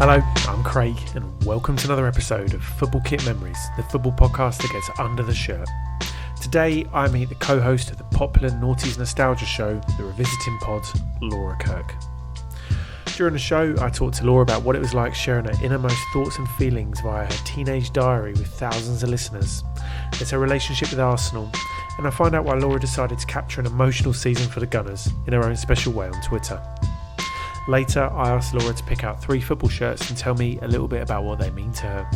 Hello, I'm Craig, and welcome to another episode of Football Kit Memories, the football podcast that gets under the shirt. Today, I meet the co-host of the popular Naughties nostalgia show, the Revisiting Pod, Laura Kirk. During the show, I talked to Laura about what it was like sharing her innermost thoughts and feelings via her teenage diary with thousands of listeners. There's her relationship with Arsenal, and I find out why Laura decided to capture an emotional season for the Gunners in her own special way on Twitter. Later, I asked Laura to pick out 3 football shirts and tell me a little bit about what they mean to her.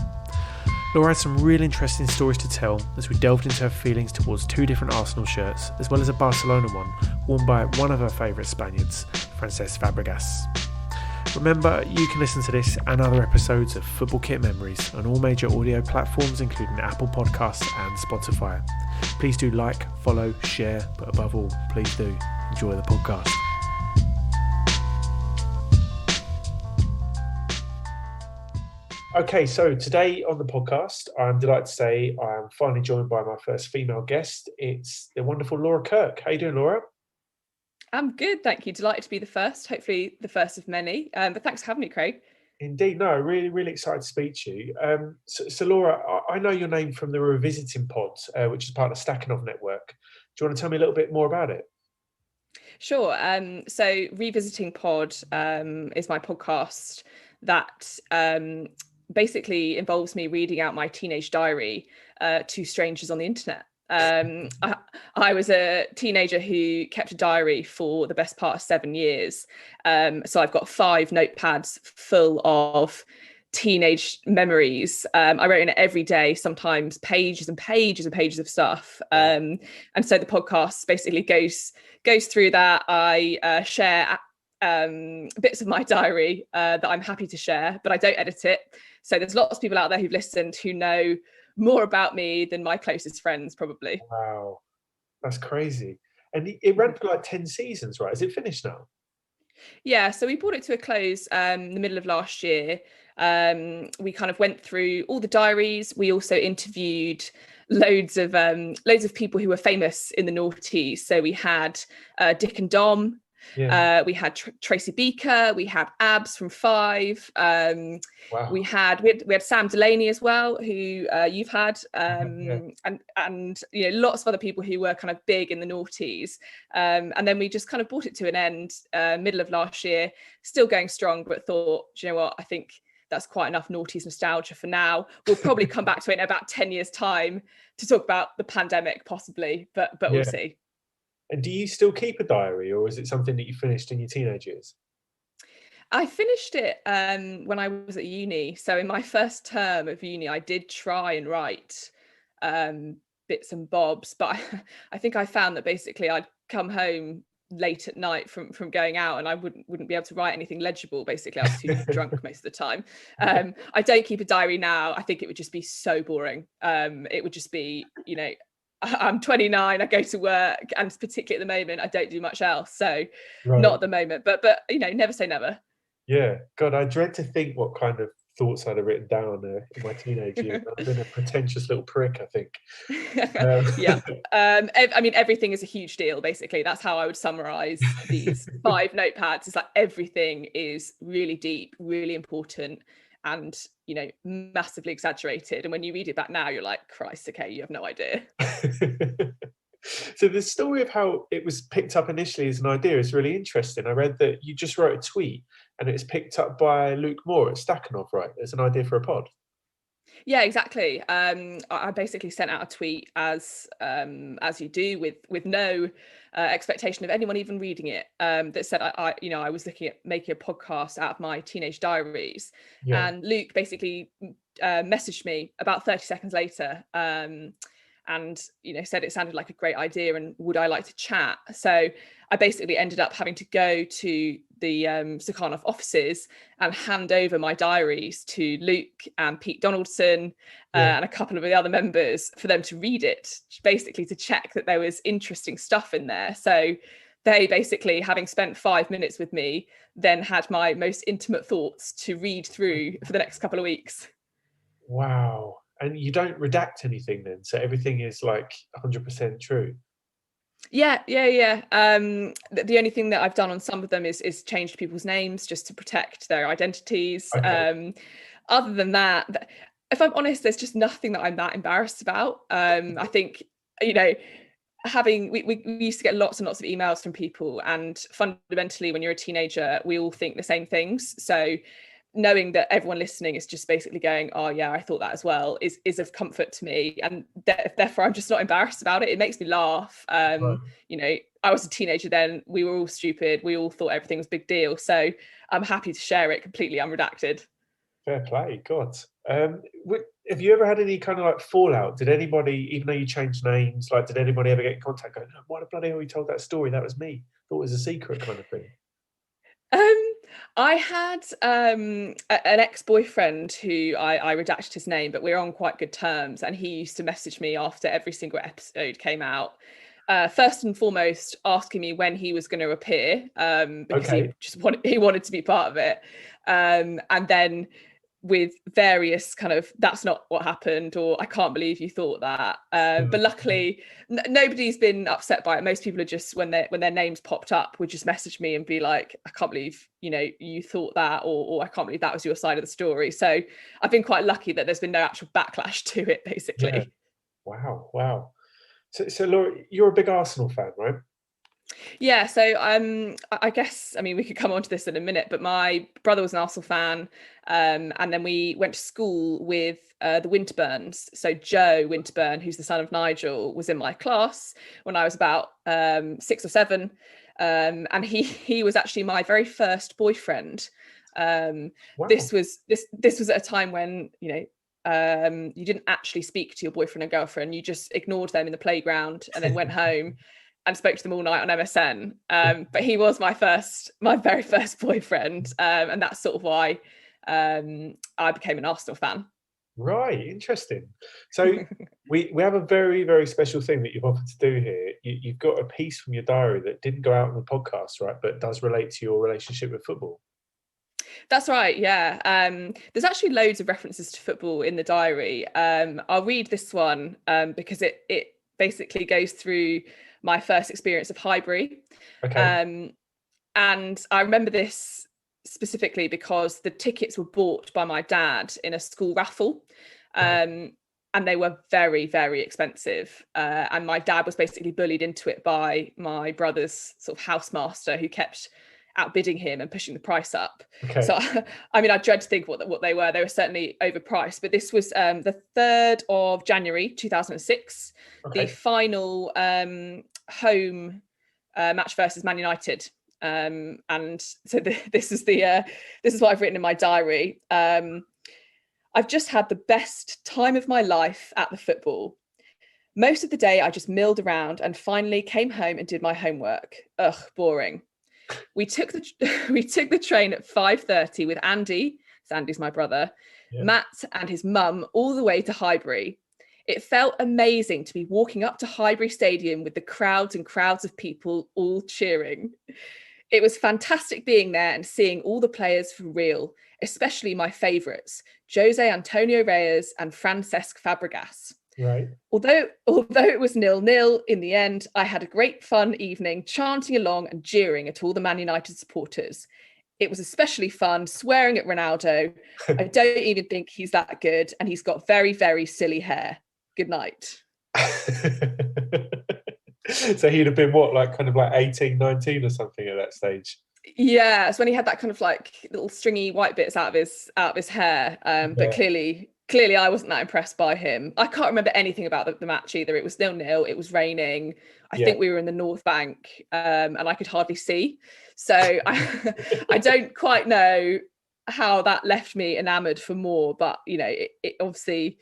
Laura had some really interesting stories to tell as we delved into her feelings towards 2 different Arsenal shirts, as well as a Barcelona one worn by one of her favourite Spaniards, Cesc Fabregas. Remember, you can listen to this and other episodes of Football Kit Memories on all major audio platforms, including Apple Podcasts and Spotify. Please do like, follow, share, but above all, please do enjoy the podcast. Okay, so today on the podcast, I'm delighted to say I'm finally joined by my first female guest. It's the wonderful Laura Kirk. How you doing, Laura? I'm good, thank you. Delighted to be the first, hopefully the first of many. But thanks for having me, Craig. Indeed, no, really excited to speak to you. So Laura, I know your name from the Revisiting Pod, which is part of the Stakhanov network. Do you want to tell me a little bit more about it? Sure. So Revisiting Pod is my podcast that basically involves me reading out my teenage diary to strangers on the internet. I was a teenager who kept a diary for the best part of 7 years. So I've got 5 notepads full of teenage memories. I wrote in it every day, sometimes pages and pages and pages of stuff. And so the podcast basically goes through that. I share bits of my diary that I'm happy to share, but I don't edit it. So there's lots of people out there who've listened who know more about me than my closest friends, probably. Wow, that's crazy. And it ran for like 10 seasons, right? Is it finished now? Yeah, so we brought it to a close the middle of last year. We kind of went through all the diaries. We also interviewed loads of people who were famous in the noughties. So we had Dick and Dom. Yeah. We had Tracy Beaker, we had Abs from 5. Wow. We had Sam Delaney as well, who you've had, and you know, lots of other people who were kind of big in the noughties. And then we just kind of brought it to an end middle of last year, still going strong, but thought, do you know what, I think that's quite enough noughties nostalgia for now. We'll probably come back to it in about 10 years' time to talk about the pandemic, possibly, but we'll see. And do you still keep a diary, or is it something that you finished in your teenage years? I finished it when I was at uni. So in my first term of uni, I did try and write bits and bobs, but I think I found that basically I'd come home late at night from going out and I wouldn't be able to write anything legible. Basically, I was too drunk most of the time. I don't keep a diary now. I think it would just be so boring. It would just be, you know, I'm 29, I go to work, and particularly at the moment, I don't do much else. So not at the moment, but you know, never say never. Yeah, God, I dread to think what kind of thoughts I'd have written down in my teenage years. I've been a pretentious little prick, I think. Yeah. I mean, everything is a huge deal, basically. That's how I would summarize these 5 notepads. It's like everything is really deep, really important, and, you know, massively exaggerated. And when you read it back now, you're like, Christ, okay, you have no idea. So the story of how it was picked up initially as an idea is really interesting. I read that you just wrote a tweet and it was picked up by Luke Moore at Stakhanov, right? As an idea for a pod. Yeah, exactly. I basically sent out a tweet as you do, with no expectation of anyone even reading it. That said, I was looking at making a podcast out of my teenage diaries, and Luke basically messaged me about 30 seconds later, and you know, said it sounded like a great idea and would I like to chat. So I basically ended up having to go to the Stakhanov offices and hand over my diaries to Luke and Pete Donaldson and a couple of the other members for them to read it, basically to check that there was interesting stuff in there. So they basically, having spent 5 minutes with me, then had my most intimate thoughts to read through for the next couple of weeks. Wow. And you don't redact anything then? So everything is like 100% true? Yeah. The only thing that I've done on some of them is changed people's names just to protect their identities. Okay. Other than that, if I'm honest, there's just nothing that I'm that embarrassed about. I think, you know, we used to get lots and lots of emails from people, and fundamentally when you're a teenager we all think the same things, so knowing that everyone listening is just basically going, oh yeah, I thought that as well, is of comfort to me, and therefore I'm just not embarrassed about it. It makes me laugh. Right. You know, I was a teenager then, we were all stupid, we all thought everything was a big deal, so I'm happy to share it completely unredacted. Fair play, God. Have you ever had any kind of like fallout? Did anybody, even though you changed names, like did anybody ever get in contact going, "Oh, why the bloody hell you told that story? That was me. Thought it was a secret," kind of thing? I had an ex-boyfriend who I redacted his name, but we're on quite good terms, and he used to message me after every single episode came out. First and foremost, asking me when he was going to appear, because Okay. he wanted to be part of it, and then with various kind of "that's not what happened" or "I can't believe you thought that." But luckily, nobody's been upset by it. Most people are just, when their names popped up, would just message me and be like, "I can't believe you thought that," or "I can't believe that was your side of the story." So I've been quite lucky that there's been no actual backlash to it, Yeah. basically. Wow. So Laura, you're a big Arsenal fan, right? Yeah, so I guess, I mean, we could come on to this in a minute, but my brother was an Arsenal fan, and then we went to school with the Winterburns. So Joe Winterburn, who's the son of Nigel, was in my class when I was about 6 or 7, and he was actually my very first boyfriend. Wow. This was at a time when you didn't actually speak to your boyfriend and girlfriend, you just ignored them in the playground and then went home and spoke to them all night on MSN. But he was my very first boyfriend, and that's sort of why I became an Arsenal fan. Right, interesting. So we have a very, very special thing that you've offered to do here. You've got a piece from your diary that didn't go out on the podcast, right, but does relate to your relationship with football. That's right, yeah. There's actually loads of references to football in the diary. I'll read this one because it basically goes through my first experience of Highbury. Okay. Um, and I remember this specifically because the tickets were bought by my dad in a school raffle. And they were very, very expensive. And my dad was basically bullied into it by my brother's sort of housemaster, who kept outbidding him and pushing the price up. Okay. So, I mean, I dread to think what they were. They were certainly overpriced. But this was the 3rd of January 2006, the Okay. final home match versus Man United. And so this is what I've written in my diary. I've just had the best time of my life at the football. Most of the day I just milled around and finally came home and did my homework. Ugh, boring. We took the train at 5:30 with Andy. So Andy's my brother, Yeah. Matt and his mum, all the way to Highbury. It felt amazing to be walking up to Highbury Stadium with the crowds and crowds of people all cheering. It was fantastic being there and seeing all the players for real, especially my favourites, Jose Antonio Reyes and Cesc Fabregas. Right. Although it was 0-0 in the end, I had a great fun evening chanting along and jeering at all the Man United supporters. It was especially fun swearing at Ronaldo. I don't even think he's that good, and he's got very, very silly hair. Good night. So he'd have been what, like kind of like 18, 19 or something at that stage? Yeah, it's when he had that kind of like little stringy white bits out of his hair. But clearly I wasn't that impressed by him. I can't remember anything about the match either. It was 0-0, it was raining. I think we were in the North Bank, and I could hardly see. So I don't quite know how that left me enamored for more, but it obviously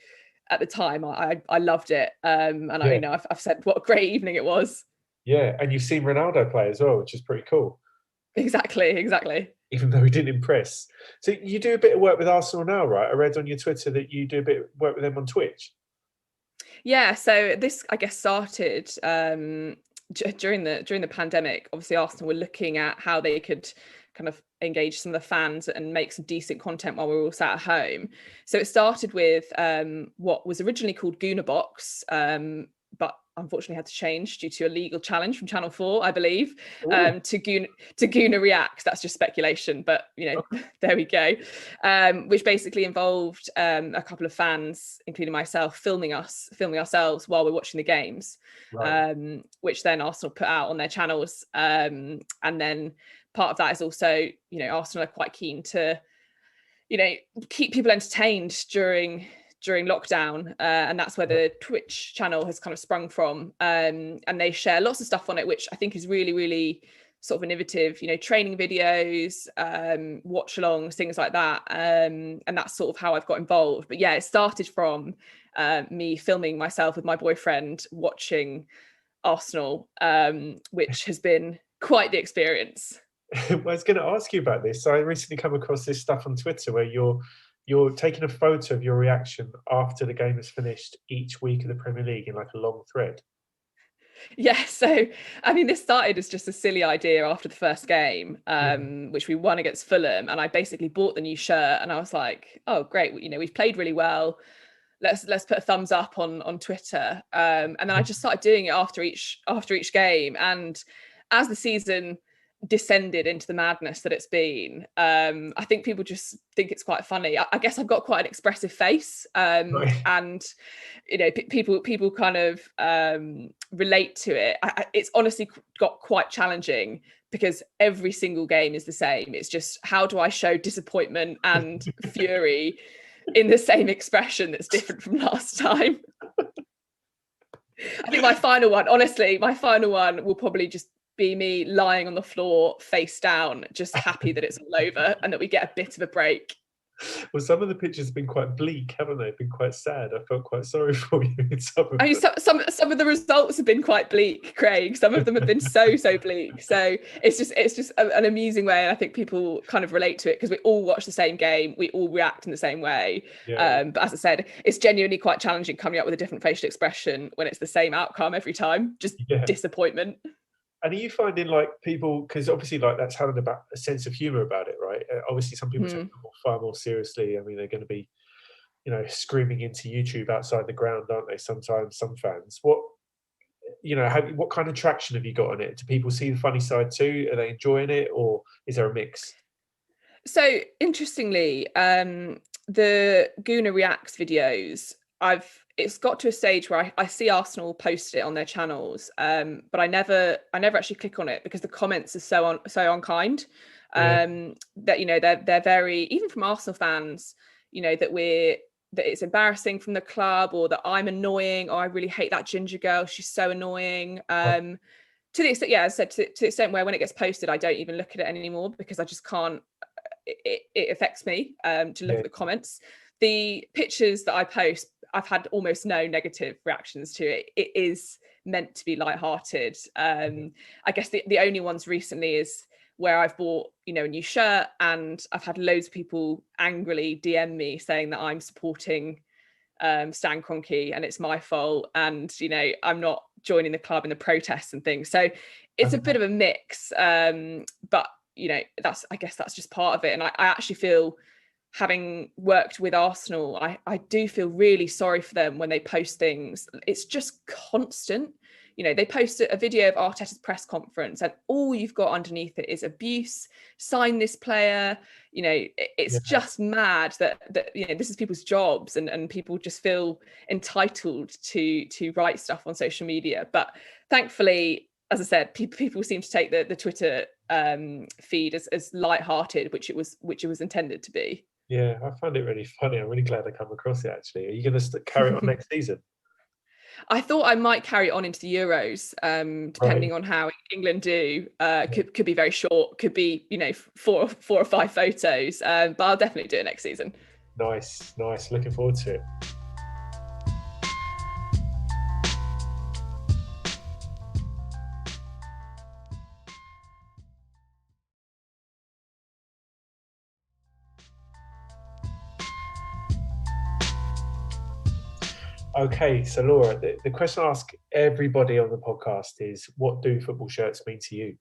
at the time I loved it. And I've said what a great evening it was. Yeah, and you've seen Ronaldo play as well, which is pretty cool. Exactly. Even though he didn't impress. So you do a bit of work with Arsenal now, right? I read on your Twitter that you do a bit of work with them on Twitch. Yeah, so this, I guess, started during the pandemic. Obviously, Arsenal were looking at how they could kind of engage some of the fans and make some decent content while we were all sat at home. So it started with what was originally called Gooner Box, but unfortunately had to change due to a legal challenge from Channel 4, I believe, to Guna Reacts. That's just speculation, but there we go. Which basically involved a couple of fans, including myself, filming ourselves while we're watching the games, right. Which then Arsenal put out on their channels. And then part of that is also, Arsenal are quite keen to, keep people entertained during lockdown, and that's where the Twitch channel has kind of sprung from, and they share lots of stuff on it, which I think is really, really sort of innovative, training videos, watch alongs, things like that, and that's sort of how I've got involved. But yeah, it started from me filming myself with my boyfriend watching Arsenal, which has been quite the experience. I was going to ask you about this. So I recently come across this stuff on Twitter where you're taking a photo of your reaction after the game is finished each week of the Premier League in like a long thread. Yeah, so I mean, this started as just a silly idea after the first game, which we won against Fulham, and I basically bought the new shirt, and I was like, "Oh, great! We've played really well. Let's put a thumbs up on Twitter." And then I just started doing it after each game, and as the season descended into the madness that it's been, I think people just think it's quite funny. I guess I've got quite an expressive face, right. And people kind of relate to it. It's honestly got quite challenging because every single game is the same. It's just, how do I show disappointment and fury in the same expression that's different from last time? I think my final one will probably just be me lying on the floor face down, just happy that it's all over and that we get a bit of a break. Well, some of the pictures have been quite bleak, haven't they? Been quite sad. I felt quite sorry for you in some of them. Some of the results have been quite bleak, Craig. Some of them have been so bleak. So it's just an amusing way, and I think people kind of relate to it because we all watch the same game, we all react in the same way. Yeah. But as I said, it's genuinely quite challenging coming up with a different facial expression when it's the same outcome every time, just disappointment. And are you finding like people, because obviously like that's having about a sense of humor about it, right? Obviously some people take it far more seriously. I mean, they're going to be, screaming into YouTube outside the ground, aren't they? Sometimes some fans. What kind of traction have you got on it? Do people see the funny side too? Are they enjoying it, or is there a mix? So interestingly, the Guna Reacts videos, it's got to a stage where I see Arsenal post it on their channels, but I never actually click on it because the comments are so unkind. That they're very, even from Arsenal fans, that it's embarrassing from the club, or that I'm annoying, or I really hate that ginger girl, she's so annoying. To the extent, as I said, to the extent where when it gets posted, I don't even look at it anymore because I just can't. It affects me to look at the comments. The pictures that I post, I've had almost no negative reactions to it. It is meant to be lighthearted. I guess the only ones recently is where I've bought, a new shirt, and I've had loads of people angrily DM me saying that I'm supporting Stan Kroenke and it's my fault, and I'm not joining the club in the protests and things. So it's a bit of a mix, but I guess that's just part of it. And I actually feel, having worked with Arsenal, I do feel really sorry for them when they post things. It's just constant. They post a video of Arteta's press conference and all you've got underneath it is abuse, sign this player. It's just mad that this is people's jobs, and people just feel entitled to write stuff on social media. But thankfully, as I said, people seem to take the Twitter feed as lighthearted, which it was intended to be. Yeah, I find it really funny. I'm really glad I come across it, actually. Are you going to carry it on next season? I thought I might carry it on into the Euros, depending on how England do. Could be very short, could be, 4 or 5 photos, but I'll definitely do it next season. Nice. Looking forward to it. Okay, so Laura, the question I ask everybody on the podcast is, what do football shirts mean to you?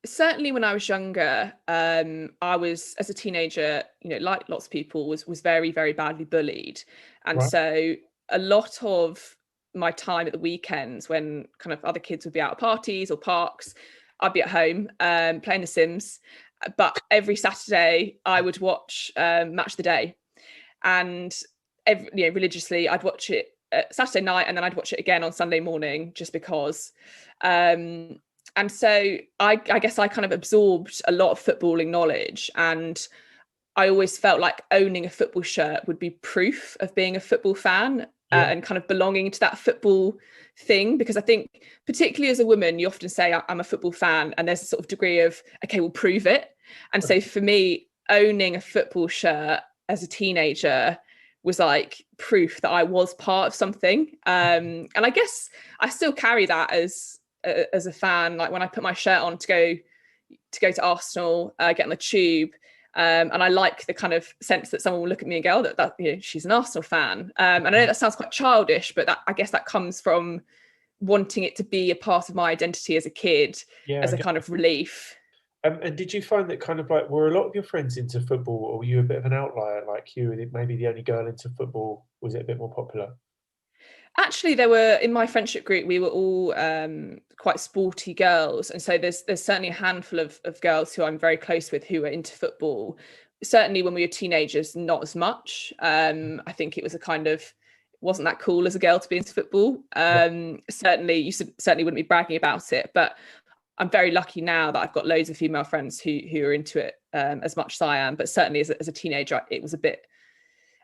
certainly when I was younger, I was, as a teenager, like lots of people, was very, very badly bullied. And Right. so a lot of my time at the weekends, when kind of other kids would be out at parties or parks, I'd be at home playing The Sims. But every Saturday I would watch Match of the Day. And religiously I'd watch it Saturday night, and then I'd watch it again on Sunday morning, just because. And so I guess I kind of absorbed a lot of footballing knowledge, and I always felt like owning a football shirt would be proof of being a football fan, Yeah. and kind of belonging to that football thing. Because I think, particularly as a woman, you often say, I'm a football fan, and there's a sort of degree of, okay, we'll prove it. And so for me, owning a football shirt as a teenager was like proof that I was part of something. And I guess I still carry that as a fan. Like when I put my shirt on to go to Arsenal, get on the tube, and I like the kind of sense that someone will look at me and go, oh, that she's an Arsenal fan. And I know that sounds quite childish, but I guess that comes from wanting it to be a part of my identity as a kid, as a kind of relief. And did you find that kind of like, were a lot of your friends into football, or were you a bit of an outlier, like you were maybe the only girl into football? Was it a bit more popular? Actually, there were, in my friendship group, we were all quite sporty girls. And so there's certainly a handful of girls who I'm very close with who are into football. Certainly when we were teenagers, not as much. I think it was wasn't that cool as a girl to be into football. Certainly, you certainly wouldn't be bragging about it. But I'm very lucky now that I've got loads of female friends who are into it as much as I am. But certainly as a teenager, it was a bit.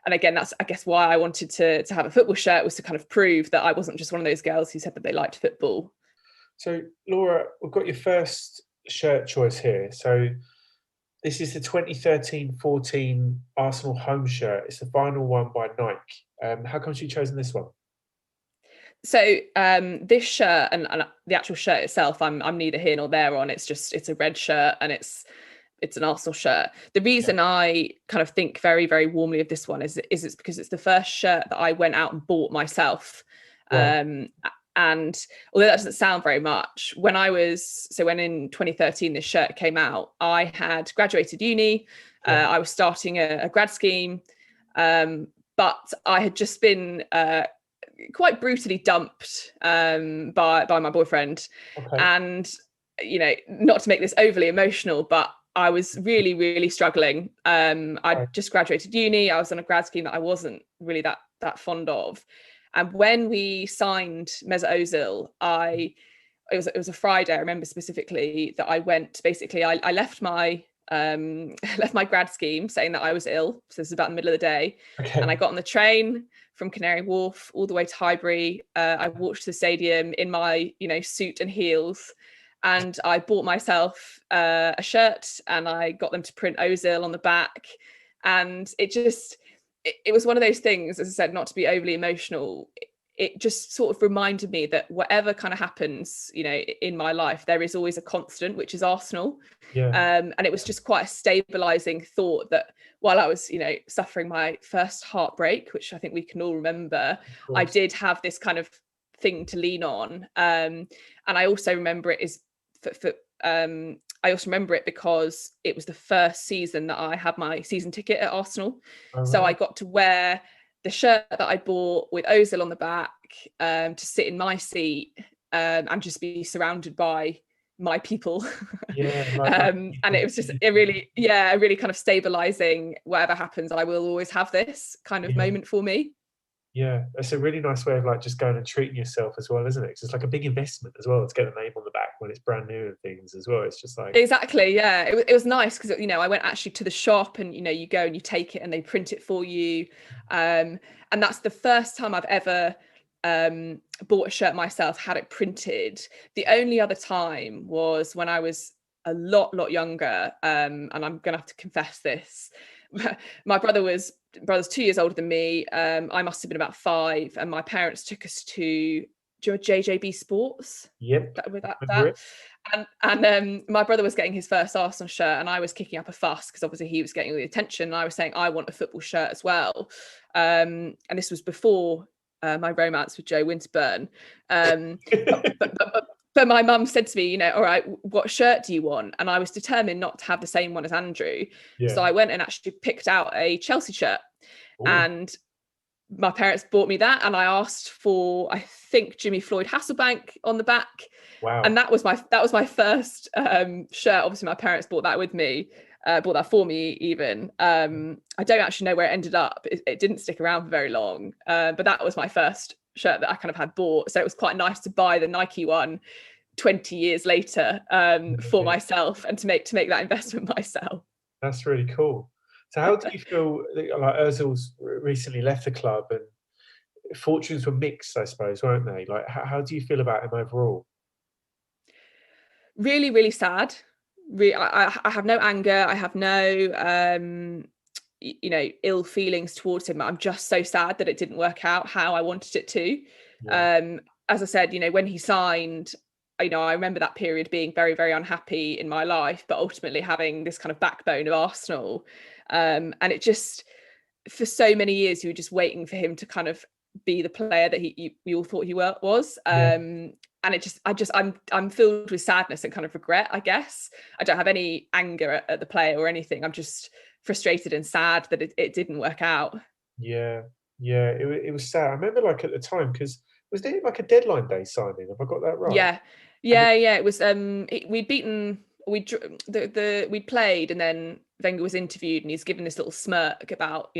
And again, that's, I guess, why I wanted to have a football shirt, was to kind of prove that I wasn't just one of those girls who said that they liked football. So, Laura, we've got your first shirt choice here. So this is the 2013-14 Arsenal home shirt. It's the final one by Nike. How come you chosen this one? So this shirt and the actual shirt itself, I'm neither here nor there on. It's a red shirt, and it's an Arsenal shirt. The reason I kind of think very, very warmly of this one is it's because it's the first shirt that I went out and bought myself. Right. And although that doesn't sound very much, when in 2013 this shirt came out, I had graduated uni. I was starting a grad scheme, but I had just been quite brutally dumped by my boyfriend. Okay. And not to make this overly emotional, but I was really, really struggling. I'd just graduated uni. I was on a grad scheme that I wasn't really that fond of. And when we signed Mesut Ozil, it was a Friday. I remember specifically that I went. Basically, I left my grad scheme saying that I was ill. So this is about the middle of the day, and I got on the train from Canary Wharf all the way to Highbury. I walked to the stadium in my suit and heels. And I bought myself a shirt, and I got them to print Ozil on the back. And it was one of those things, as I said, not to be overly emotional. It just sort of reminded me that whatever kind of happens, in my life, there is always a constant, which is Arsenal. And it was just quite a stabilizing thought that while I was, suffering my first heartbreak, which I think we can all remember, I did have this kind of thing to lean on. And I also remember it I also remember it because it was the first season that I had my season ticket at Arsenal. So I got to wear the shirt that I bought with Ozil on the back, to sit in my seat, and just be surrounded by my people. And it was just a really kind of stabilizing, whatever happens, I will always have this kind of moment for me. Yeah, it's a really nice way of like just going and treating yourself as well, isn't it? Because it's like a big investment as well to get the name on the back when it's brand new and things as well. It's just like exactly, yeah. It was nice because I went actually to the shop, and you go and you take it and they print it for you, and that's the first time I've ever bought a shirt myself, had it printed. The only other time was when I was a lot younger, and I'm gonna have to confess this. My brother's 2 years older than me. I must have been about 5, and my parents took us to JJB Sports. Yep. And my brother was getting his first Arsenal shirt, and I was kicking up a fuss because obviously he was getting all the attention. And I was saying I want a football shirt as well. And this was before my romance with Joe Winterburn. But my mum said to me, you know, all right, what shirt do you want? And I was determined not to have the same one as Andrew. Yeah. So I went and actually picked out a Chelsea shirt. Ooh. And my parents bought me that. And I asked for, I think, Jimmy Floyd Hasselbank on the back. Wow. And that was my first shirt. Obviously, my parents bought that with me. Bought that for me even. I don't actually know where it ended up. It didn't stick around for very long. But that was my first shirt that I kind of had bought. So it was quite nice to buy the Nike one 20 years later for myself and to make that investment myself. That's really cool. So how do you feel, like Ozil's recently left the club and fortunes were mixed, I suppose, weren't they? Like, how do you feel about him overall? Really, really sad. I have no anger. I have no, ill feelings towards him. I'm just so sad that it didn't work out how I wanted it to. Yeah. As I said, when he signed, I remember that period being very, very unhappy in my life, but ultimately having this kind of backbone of Arsenal. And it just, for so many years, you were just waiting for him to kind of be the player that we all thought he was. And I'm filled with sadness and kind of regret, I guess. I don't have any anger at the player or anything. I'm just frustrated and sad that it didn't work out. Yeah. It was sad. I remember, like, at the time, because was there like a deadline day signing? Have I got that right? Yeah. It was. We'd beaten. We'd played, and then Wenger was interviewed, and he's given this little smirk about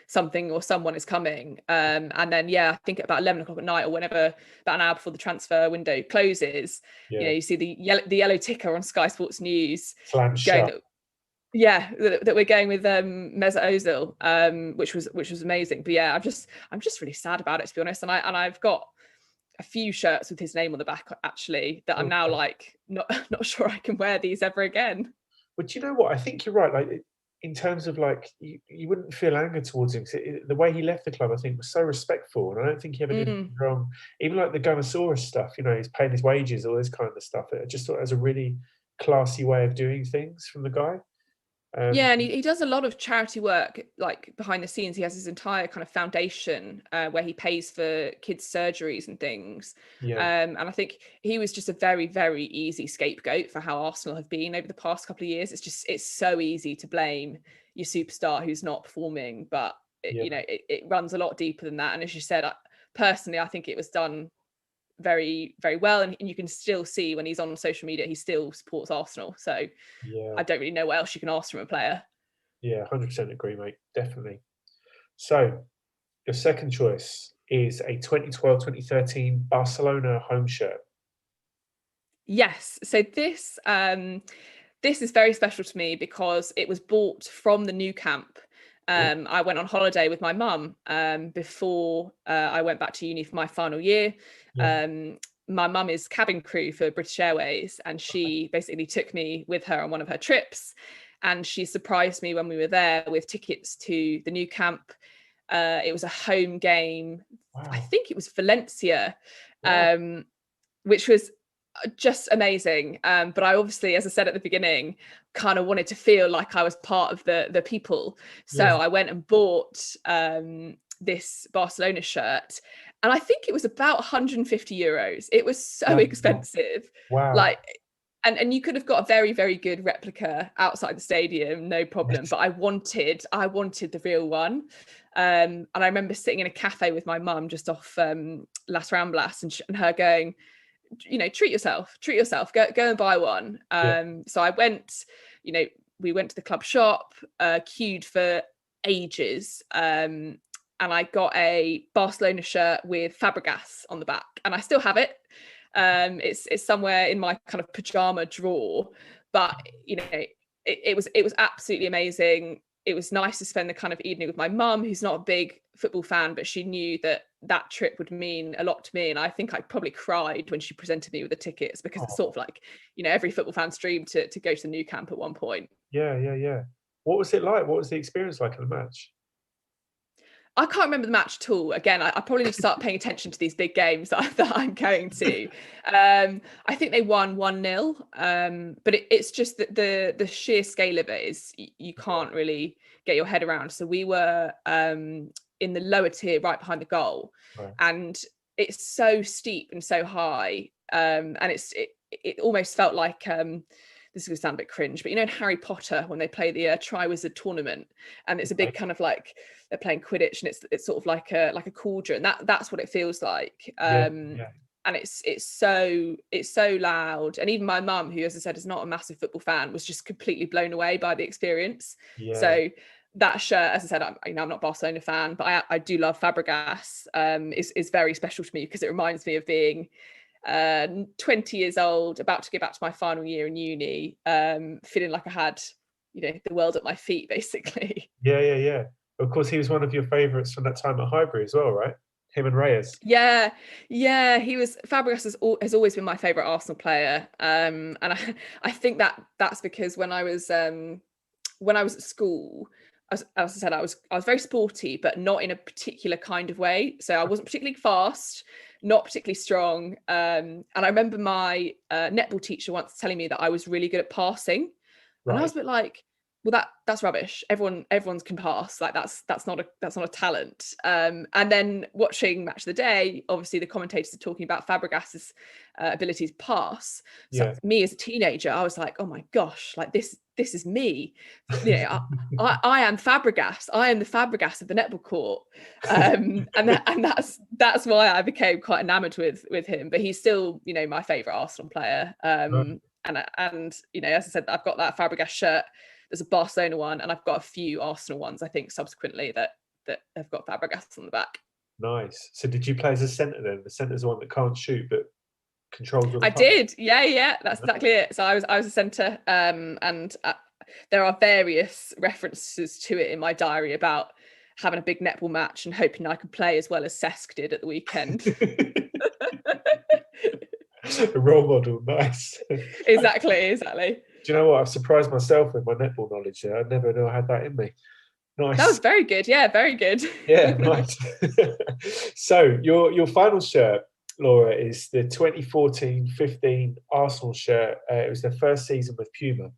something or someone is coming. And then I think at about 11 o'clock at night or whenever, about an hour before the transfer window closes, you see the yellow ticker on Sky Sports News Slam shut. that we're going with Mesut Ozil, which was amazing. But I'm just really sad about it, to be honest. And I've got a few shirts with his name on the back actually that I'm now like not sure I can wear these ever again. But you know what? I think you're right. Like, in terms of, like, you wouldn't feel anger towards him, 'cause the way he left the club, I think, was so respectful, and I don't think he ever did anything wrong. Even like the Gunnosaurus stuff, he's paying his wages, all this kind of stuff. I just thought it was a really classy way of doing things from the guy. And he does a lot of charity work, like behind the scenes. He has his entire kind of foundation where he pays for kids' surgeries and things. And I think he was just a very, very easy scapegoat for how Arsenal have been over the past couple of years. It's so easy to blame your superstar who's not performing, but it runs a lot deeper than that. And as you said, personally, I think it was done very, very well, and you can still see when he's on social media he still supports Arsenal, so I don't really know what else you can ask from a player. 100% agree, mate, definitely. So your second choice is a 2012-2013 Barcelona home shirt. Yes, so this is very special to me because it was bought from the new camp. I went on holiday with my mum before I went back to uni for my final year. My mum is cabin crew for British Airways, and she basically took me with her on one of her trips, and she surprised me when we were there with tickets to the new camp. It was a home game. Wow. I think it was Valencia, which was just amazing. But I obviously, as I said at the beginning, kind of wanted to feel like I was part of the people. So I went and bought this Barcelona shirt, and I think it was about 150 euros. It was so expensive. Wow. Like, and you could have got a very, very good replica outside the stadium, no problem. But I wanted the real one. And I remember sitting in a cafe with my mum just off Las Ramblas, and her going, treat yourself, go and buy one. So I went, we went to the club shop, queued for ages, and I got a Barcelona shirt with Fabregas on the back, and I still have it. It's somewhere in my kind of pajama drawer, but it was absolutely amazing. It was nice to spend the kind of evening with my mum, who's not a big football fan, but she knew that trip would mean a lot to me. And I think I probably cried when she presented me with the tickets, because it's sort of like, every football fan's dream to go to the new camp at one point. Yeah. What was it like? What was the experience like in the match? I can't remember the match at all. Again, I probably need to start paying attention to these big games that I'm going to. I think they won 1-0, but it's just that the sheer scale of it is you can't really get your head around. So we were in the lower tier, right behind the goal, and it's so steep and so high. And it almost felt like this is going to sound a bit cringe, but you know, in Harry Potter, when they play the Triwizard tournament, and it's a big kind of like they're playing Quidditch, and it's sort of like a cauldron. That's what it feels like. And it's so loud. And even my mum, who, as I said, is not a massive football fan, was just completely blown away by the experience. So that shirt, as I said, I'm not a Barcelona fan, but I do love Fabregas. Is very special to me because it reminds me of being 20 years old, about to go back to my final year in uni, feeling like I had, the world at my feet, basically. Yeah. Of course, he was one of your favourites from that time at Highbury as well, right? Him and Reyes. Yeah. Fabregas has always been my favourite Arsenal player, and I think that's because when I was at school, as I said, I was very sporty, but not in a particular kind of way. So I wasn't particularly fast, not particularly strong. And I remember my netball teacher once telling me that I was really good at passing. And I was a bit like, well, that's rubbish. Everyone can pass. Like that's not a talent. And then watching Match of the Day, obviously the commentators are talking about Fabregas's ability to pass. So me as a teenager, I was like, oh my gosh, like this is me. I am Fabregas. I am the Fabregas of the netball court. And that's why I became quite enamored with him. But he's still, my favorite Arsenal player. And as I said, I've got that Fabregas shirt. There's a Barcelona one, and I've got a few Arsenal ones, I think, subsequently that have got Fabregas on the back. Nice. So did you play as a centre then? The centre's the one that can't shoot but controls. I did. Yeah. That's exactly it. So I was a centre, and there are various references to it in my diary about having a big netball match and hoping I could play as well as Cesc did at the weekend. A role model, nice. Exactly. Do you know what? I've surprised myself with my netball knowledge there. I never knew I had that in me. Nice. That was very good. Yeah, very good. Yeah, nice. So your final shirt, Laura, is the 2014-15 Arsenal shirt. It was their first season with Puma.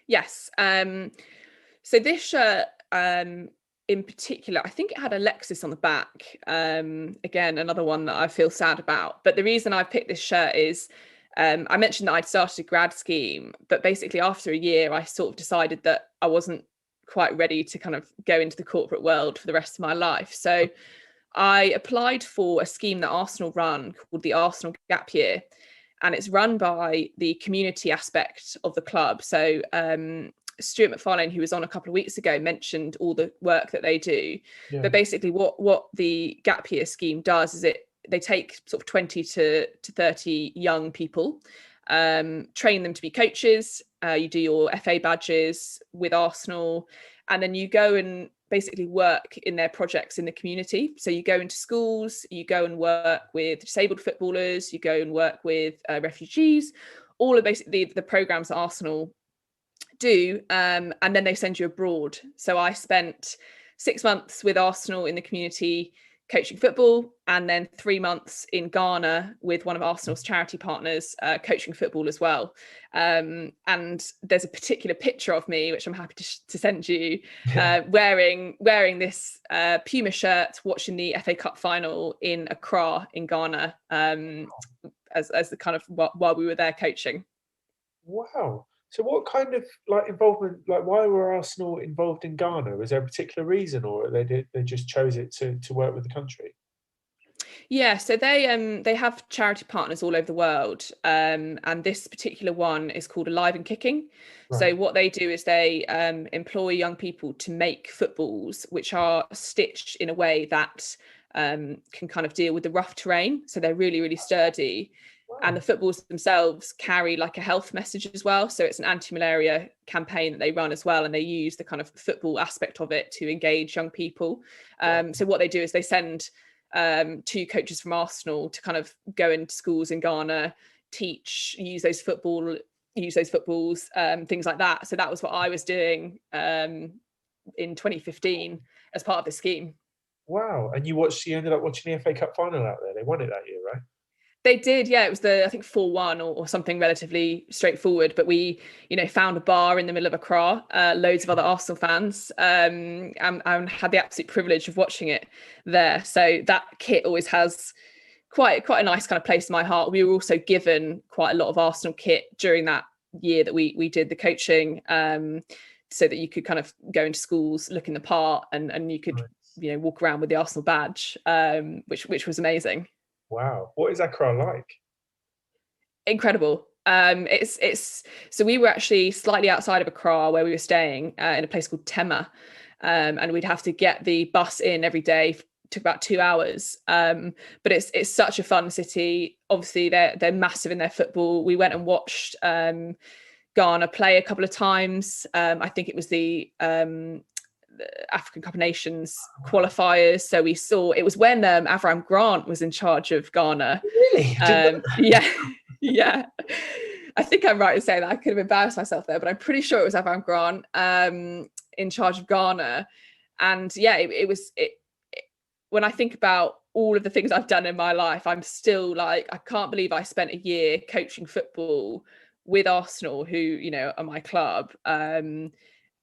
Yes. So this shirt, in particular, I think it had Alexis on the back. Again, another one that I feel sad about. But the reason I picked this shirt is I mentioned that I'd started a grad scheme, but basically after a year, I sort of decided that I wasn't quite ready to kind of go into the corporate world for the rest of my life. So I applied for a scheme that Arsenal run called the Arsenal Gap Year, and it's run by the community aspect of the club. So Stuart McFarlane, who was on a couple of weeks ago, mentioned all the work that they do. Yeah. But basically what the Gap Year scheme does is they take sort of 20 to 30 young people, train them to be coaches. You do your FA badges with Arsenal, and then you go and basically work in their projects in the community. So you go into schools, you go and work with disabled footballers, you go and work with refugees, all of basically the programs that Arsenal do, and then they send you abroad. So I spent 6 months with Arsenal in the community coaching football, and then 3 months in Ghana with one of Arsenal's charity partners coaching football as well. And there's a particular picture of me, which I'm happy to send you, wearing this Puma shirt, watching the FA Cup final in Accra in Ghana, as the kind of while we were there coaching. Wow. So what kind of involvement, why were Arsenal involved in Ghana? Was there a particular reason, or they just chose it to work with the country? Yeah, so they have charity partners all over the world, and this particular one is called Alive and Kicking. Right. So what they do is they employ young people to make footballs which are stitched in a way that can kind of deal with the rough terrain. So they're really, really sturdy. And the footballs themselves carry a health message as well. So it's an anti-malaria campaign that they run as well. And they use the kind of football aspect of it to engage young people. So what they do is they send 2 coaches from Arsenal to kind of go into schools in Ghana, teach, use those footballs, things like that. So that was what I was doing in 2015 as part of the scheme. Wow. And you ended up watching the FA Cup final out there. They won it that year, right? They did, yeah. It was I think 4-1 or something relatively straightforward. But we, found a bar in the middle of Accra, loads of other Arsenal fans, and had the absolute privilege of watching it there. So that kit always has quite a nice kind of place in my heart. We were also given quite a lot of Arsenal kit during that year that we did the coaching, so that you could kind of go into schools looking the part, and you could walk around with the Arsenal badge, which was amazing. Wow, what is Accra like? Incredible. It's so we were actually slightly outside of Accra where we were staying, in a place called Tema, and we'd have to get the bus in every day. Took about 2 hours, but it's such a fun city. Obviously they're massive in their football. We went and watched Ghana play a couple of times. I think it was the African Cup of Nations qualifiers, so we saw it was when Avram Grant was in charge of Ghana. Really? Yeah, I think I'm right in saying that. I could have embarrassed myself there, but I'm pretty sure it was Avram Grant in charge of Ghana. And yeah, it was when I think about all of the things I've done in my life, I'm still like, I can't believe I spent a year coaching football with Arsenal, who, are my club. And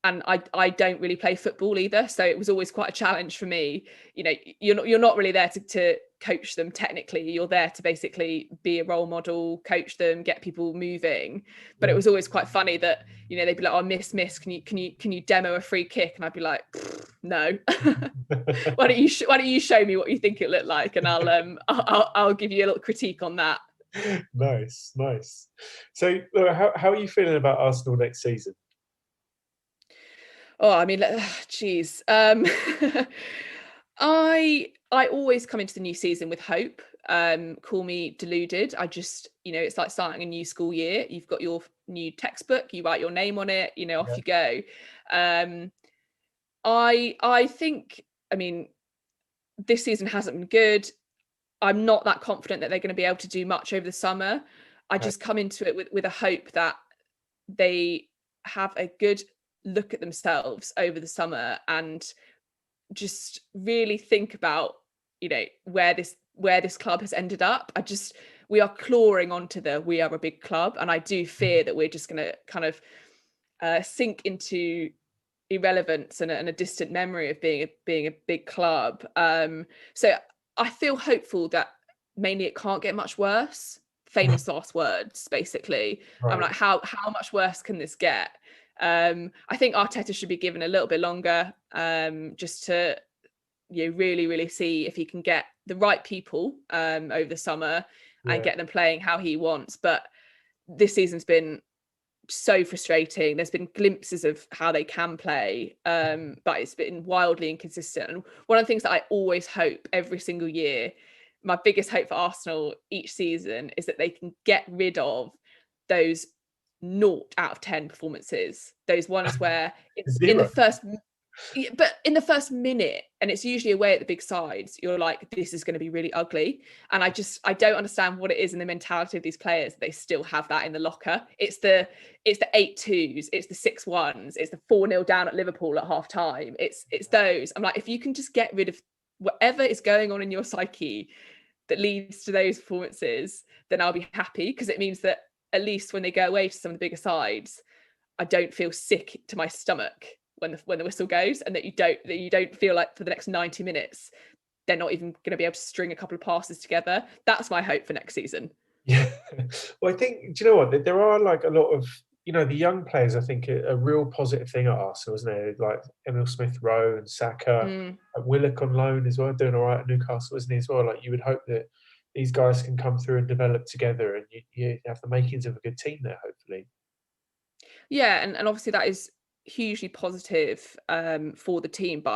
I don't really play football either. So it was always quite a challenge for me. You're not really there to coach them technically. You're there to basically be a role model, coach them, get people moving. But it was always quite funny that, they'd be like, oh, miss, can you demo a free kick? And I'd be like, no. Why don't you show me what you think it looked like, and I'll give you a little critique on that. Nice. So how are you feeling about Arsenal next season? Oh, I mean, geez. I always come into the new season with hope. Call me deluded. I just, it's like starting a new school year. You've got your new textbook, you write your name on it, off you go. I think, I mean, this season hasn't been good. I'm not that confident that they're going to be able to do much over the summer. I just come into it with a hope that they have a good look at themselves over the summer and just really think about, where this club has ended up. We are clawing onto we are a big club, and I do fear that we're just going to kind of sink into irrelevance and a distant memory of being a big club. So I feel hopeful that mainly it can't get much worse. Famous last words, basically. Right. I'm like, how much worse can this get? I think Arteta should be given a little bit longer, just to really, really see if he can get the right people over the summer and get them playing how he wants. But this season's been so frustrating. There's been glimpses of how they can play, but it's been wildly inconsistent. And one of the things that I always hope every single year, my biggest hope for Arsenal each season, is that they can get rid of those 0 out of 10 performances, those ones where it's in the first minute, and it's usually away at the big sides, you're like, this is going to be really ugly. And I don't understand what it is in the mentality of these players. They still have that in the locker. It's the 8-2s, it's the 6-1s, it's the 4-0 down at Liverpool at half time. It's those. I'm like, if you can just get rid of whatever is going on in your psyche that leads to those performances, then I'll be happy, because it means that at least when they go away to some of the bigger sides, I don't feel sick to my stomach when the whistle goes, and that you don't feel like for the next 90 minutes they're not even going to be able to string a couple of passes together. That's my hope for next season. Yeah. Well, I think, do you know what? There are like a lot of, the young players, I think, a real positive thing at Arsenal, isn't it? Like Emil Smith-Rowe and Saka, and Willock on loan as well, doing all right at Newcastle, isn't he, as well? Like, you would hope that these guys can come through and develop together, and you have the makings of a good team there, hopefully. Yeah, and obviously that is hugely positive for the team, but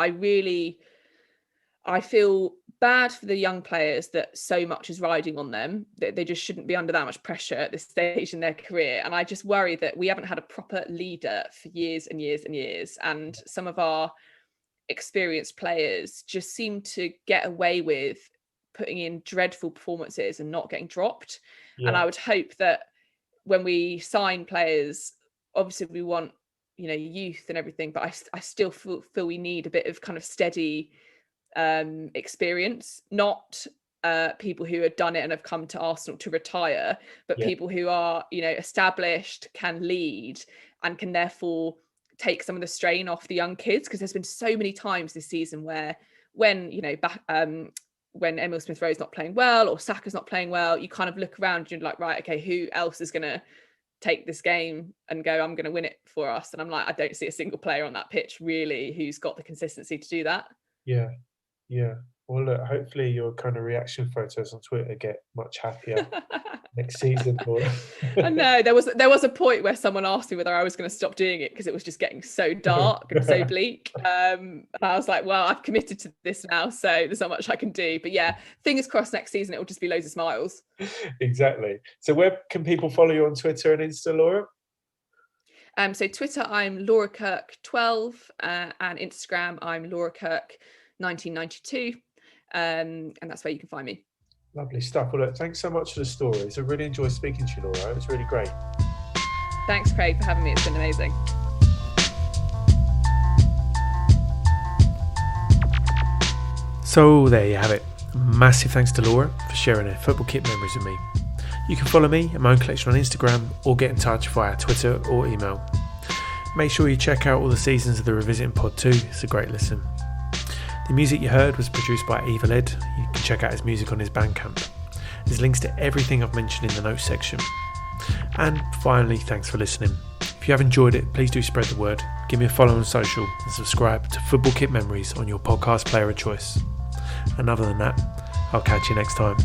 I feel bad for the young players that so much is riding on them, that they just shouldn't be under that much pressure at this stage in their career. And I just worry that we haven't had a proper leader for years and years and years, and some of our experienced players just seem to get away with putting in dreadful performances and not getting dropped. And I would hope that when we sign players, obviously we want youth and everything, but I still feel we need a bit of kind of steady experience, not people who have done it and have come to Arsenal to retire, but people who are established, can lead, and can therefore take some of the strain off the young kids. Because there's been so many times this season where when when Emil Smith-Rowe's not playing well or Saka's not playing well, you kind of look around and you're like, right, okay, who else is going to take this game and go, I'm going to win it for us? And I'm like, I don't see a single player on that pitch really who's got the consistency to do that. Yeah. Well, look, hopefully your kind of reaction photos on Twitter get much happier next season. I know there was a point where someone asked me whether I was going to stop doing it because it was just getting so dark and so bleak. And I was like, well, I've committed to this now, so there's not much I can do. But yeah, fingers crossed next season it will just be loads of smiles. Exactly. So where can people follow you on Twitter and Insta, Laura? So Twitter, I'm Laura Kirk 12, and Instagram, I'm Laura Kirk 1992. And that's where you can find me. Lovely stuff. Well, look, thanks so much for the stories. I really enjoyed speaking to you, Laura. It was really great. Thanks, Craig, for having me. It's been amazing. So there you have it. Massive thanks to Laura for sharing her football kit memories with me. You can follow me and my own collection on Instagram or get in touch via Twitter or email. Make sure you check out all the seasons of the Revisiting Pod too. It's a great listen. The music you heard was produced by Eva Led. You can check out his music on his Bandcamp. There's links to everything I've mentioned in the notes section. And finally, thanks for listening. If you have enjoyed it, please do spread the word. Give me a follow on social and subscribe to Football Kit Memories on your podcast player of choice. And other than that, I'll catch you next time.